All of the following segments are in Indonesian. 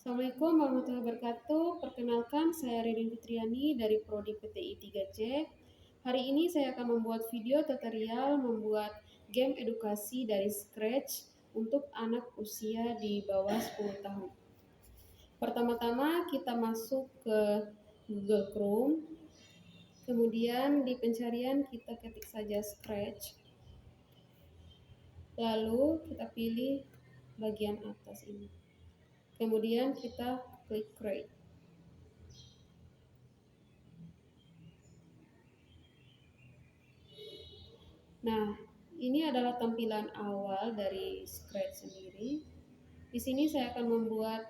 Assalamualaikum warahmatullahi wabarakatuh. Perkenalkan, saya Ririn Fitriani dari Prodi PTI 3C. Hari ini saya akan membuat video tutorial membuat game edukasi dari scratch untuk anak usia di bawah 10 tahun. Pertama-tama kita masuk ke Google Chrome. Kemudian di pencarian kita ketik saja scratch. Lalu kita pilih bagian atas ini. Kemudian kita klik create. Nah, ini adalah tampilan awal dari Scratch sendiri. Di sini saya akan membuat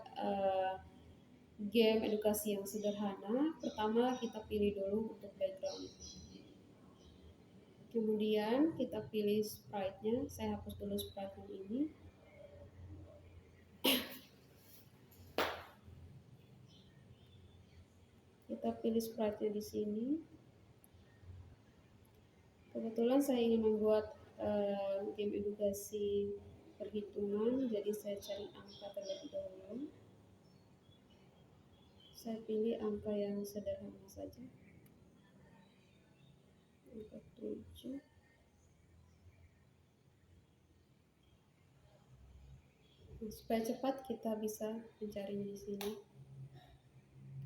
game edukasi yang sederhana. Pertama kita pilih dulu untuk background. Kemudian kita pilih sprite-nya. Saya hapus dulu sprite yang ini. Kita pilih sprite-nya di sini. Kebetulan saya ingin membuat game edukasi perhitungan, jadi saya cari angka terlebih dahulu. Saya pilih angka yang sederhana saja, angka 7. Supaya cepat kita bisa mencarinya di sini.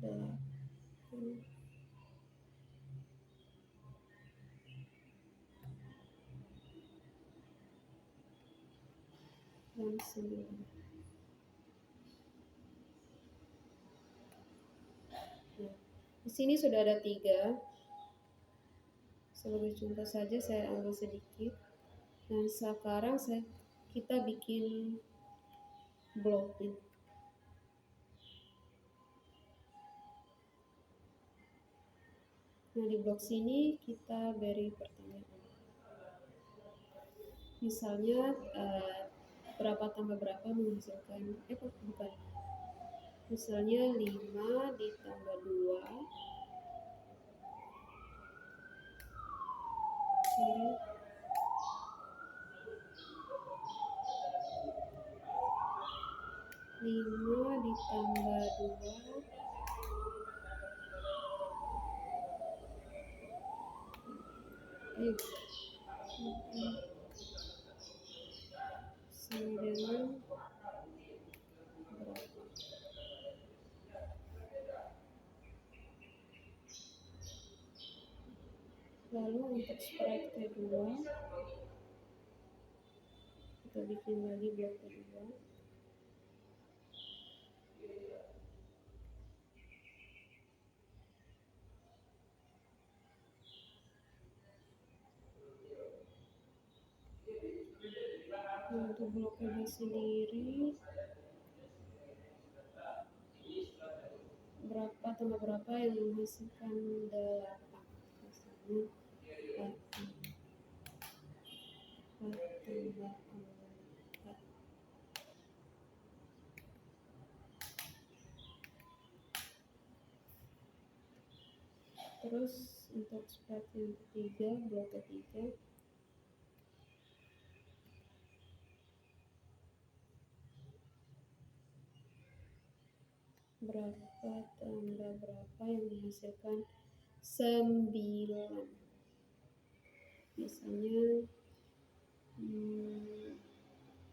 8 dan 9. Nah, di sini sudah ada 3. Sebagai contoh saja saya ambil sedikit. Dan sekarang kita bikin bloknya. Nah, di blok sini kita beri pertanyaan. Misalnya berapa tambah berapa menghasilkan bukan. Misalnya 5 ditambah 2 5 ditambah 2 sama dengan berapa. Lalu untuk sprite kedua kita bikin lagi blok kedua. Untuk blok kedua sendiri berapa tambah berapa yang menghasilkan 8. Misalnya 4 tambah 4. Terus untuk sprite yang ketiga, blok ketiga, berapa tambah berapa yang menghasilkan 9. Misalnya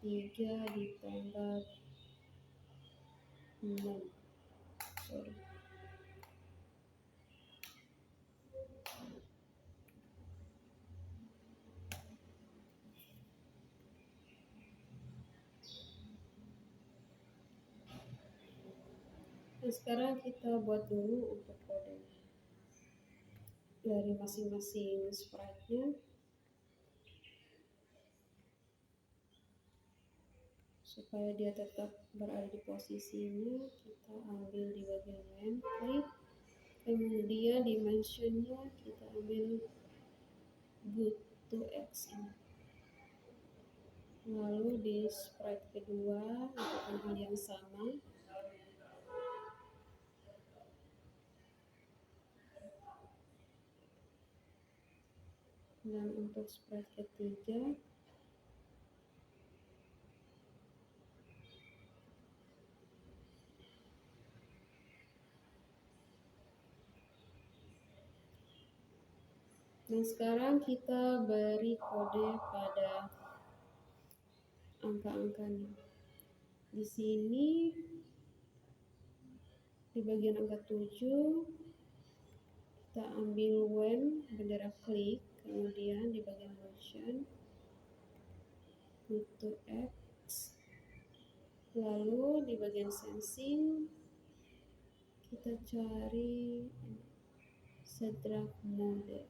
3 ditambah 6. Sorry. Nah, sekarang kita buat dulu untuk kode dari masing-masing sprite-nya supaya dia tetap berada di posisinya. Kita ambil di bagian nameplate, kemudian dimensionnya kita ambil good to x ini. Lalu di sprite kedua lakukan hal yang sama. Dan untuk sprite ketiga Nah, sekarang kita beri kode pada angka-angkanya. Di sini di bagian angka 7 kita ambil when bendera klik, kemudian di bagian motion go to X, lalu di bagian sensing kita cari set draft mode,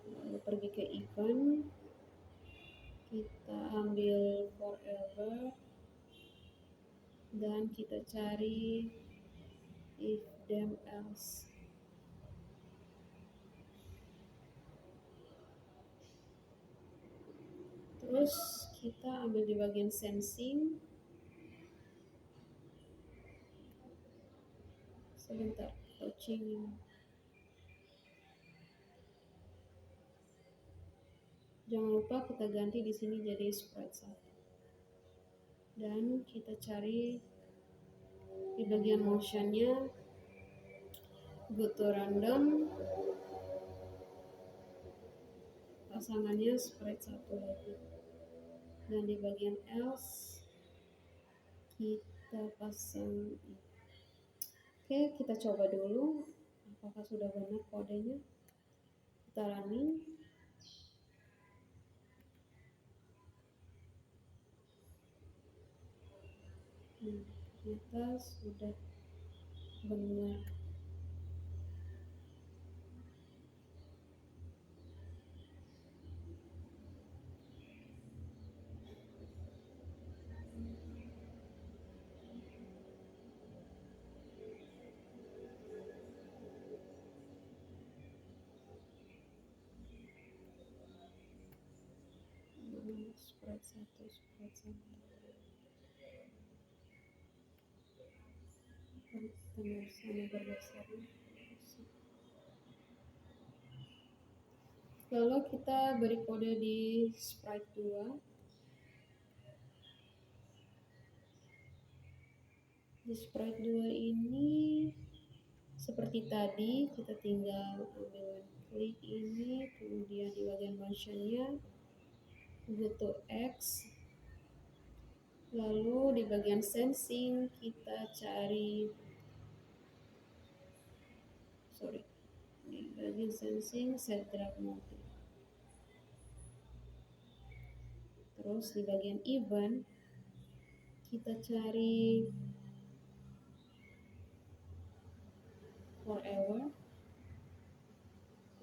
lalu pergi ke event, kita ambil forever dan kita cari if then else. Terus kita ambil di bagian sensing, sebentar touching. Jangan lupa kita ganti di sini jadi sprite 1. Dan kita cari di bagian motionnya go to random, pasangannya sprite 1 lagi. Dan di bagian else kita pasang. Oke, kita coba dulu apakah sudah benar kodenya. Kita running. Ternyata sudah benar. Sprite 1, sprite 1. Sana bergeser. Lalu kita beri kode di sprite 2. Di sprite 2 ini seperti tadi, kita tinggal ambil klik ini, kemudian di bagian motionnya go to X, lalu di bagian sensing kita cari di bagian sensing set draft mode. Terus di bagian event kita cari forever,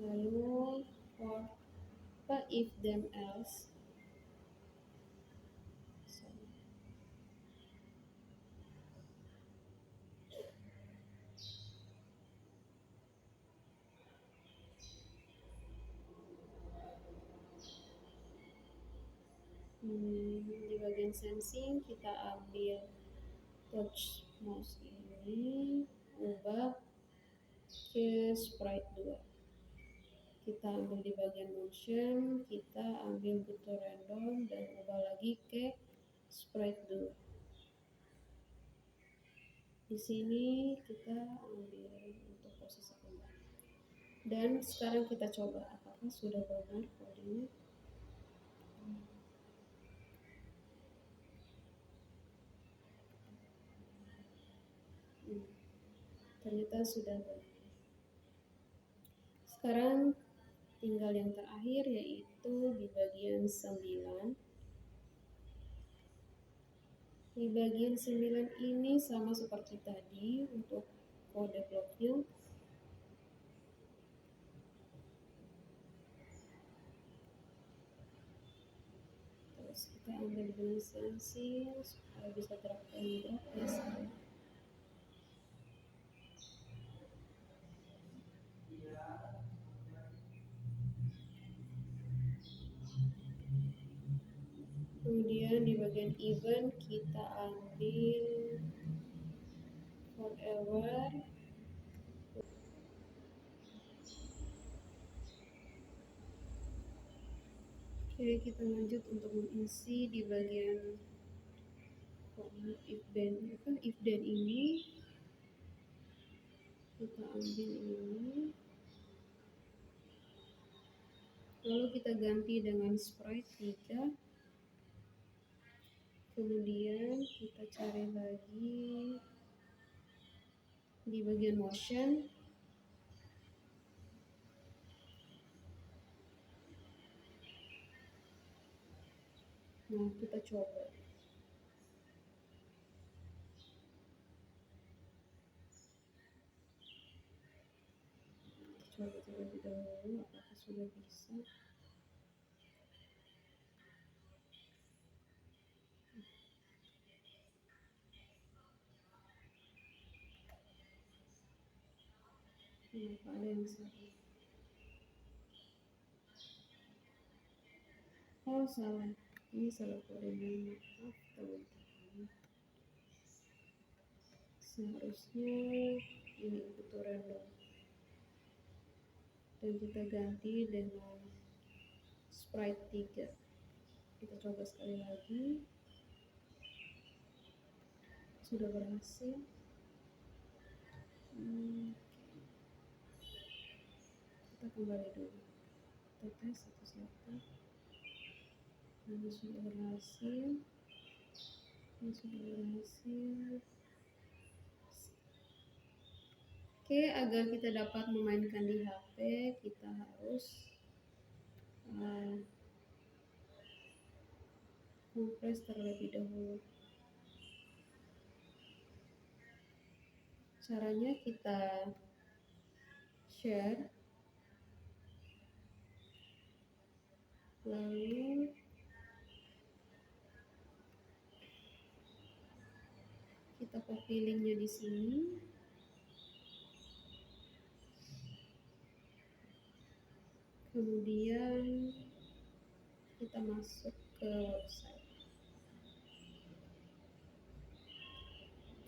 lalu for if then else. Di bagian sensing kita ambil touch mouse ini, ubah ke sprite 2. Kita ambil di bagian motion, kita ambil go to random dan ubah lagi ke sprite 2. Di sini kita ambil untuk posisi kembali. Dan sekarang kita coba apakah sudah benar kodenya. Ternyata sudah benar. Sekarang tinggal yang terakhir, yaitu di bagian 9. Di bagian 9 ini sama seperti tadi untuk kode bloknya. Terus kita ambil dengan sensing supaya bisa drag and drop ya sana. Kemudian di bagian event kita ambil forever. Oke, kita lanjut untuk mengisi di bagian if then ini. Kita ambil ini, Lalu kita ganti dengan sprite 3. Kemudian kita cari lagi di bagian motion. Nah, kita coba. Coba terlebih dahulu apakah sudah bisa. Kenapa ada yang salah? Oh, salah. Ini salah koordinat. Maaf teman-teman. Seharusnya ini butuh random. Dan kita ganti dengan sprite 3. Kita coba sekali lagi. Sudah berhasil. Kita kembali dulu. Kita tes satu-satu. Ini sudah berhasil. Ini sudah berhasil. Oke, agar kita dapat memainkan di HP, kita harus kompres terlebih dahulu. Caranya kita share, lalu kita copy linknya di sini. Kemudian kita masuk ke website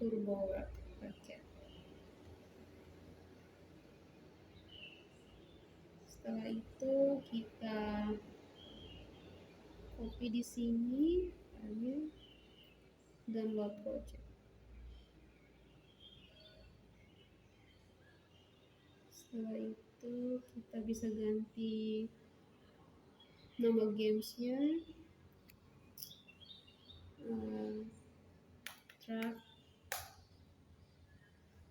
TurboWrap. Setelah itu kita copy di sini filenya dan load project. Setelah itu kita bisa ganti nama gamesnya, track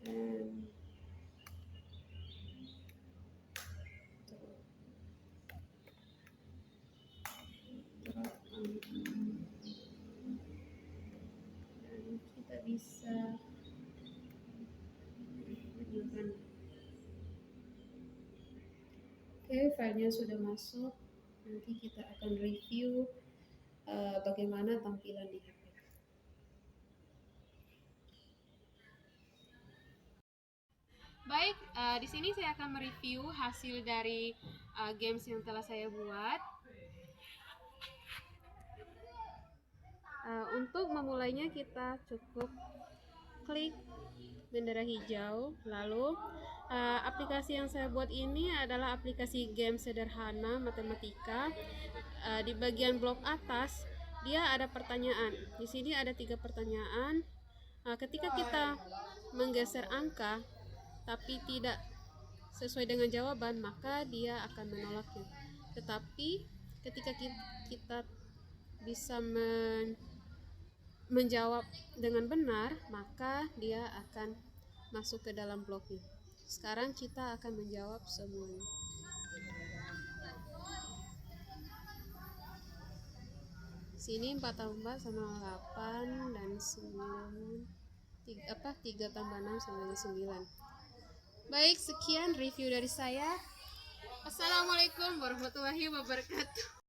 and dan kita bisa menunjukkan. Oke, filenya sudah masuk. Nanti kita akan review bagaimana tampilan di HP. Baik, di sini saya akan mereview hasil dari games yang telah saya buat. Untuk memulainya kita cukup klik bendera hijau. Lalu aplikasi yang saya buat ini adalah aplikasi game sederhana matematika. Di bagian blok atas dia ada pertanyaan. Di sini ada 3 pertanyaan. Ketika kita menggeser angka tapi tidak sesuai dengan jawaban, maka dia akan menolaknya. Tetapi ketika kita bisa menjawab dengan benar, maka dia akan masuk ke dalam bloknya. Sekarang kita akan menjawab semuanya. Sini 4 tambah 4 sama 8 dan 9. 3 tambah 6 sama 9. Baik, sekian review dari saya. Assalamualaikum warahmatullahi wabarakatuh.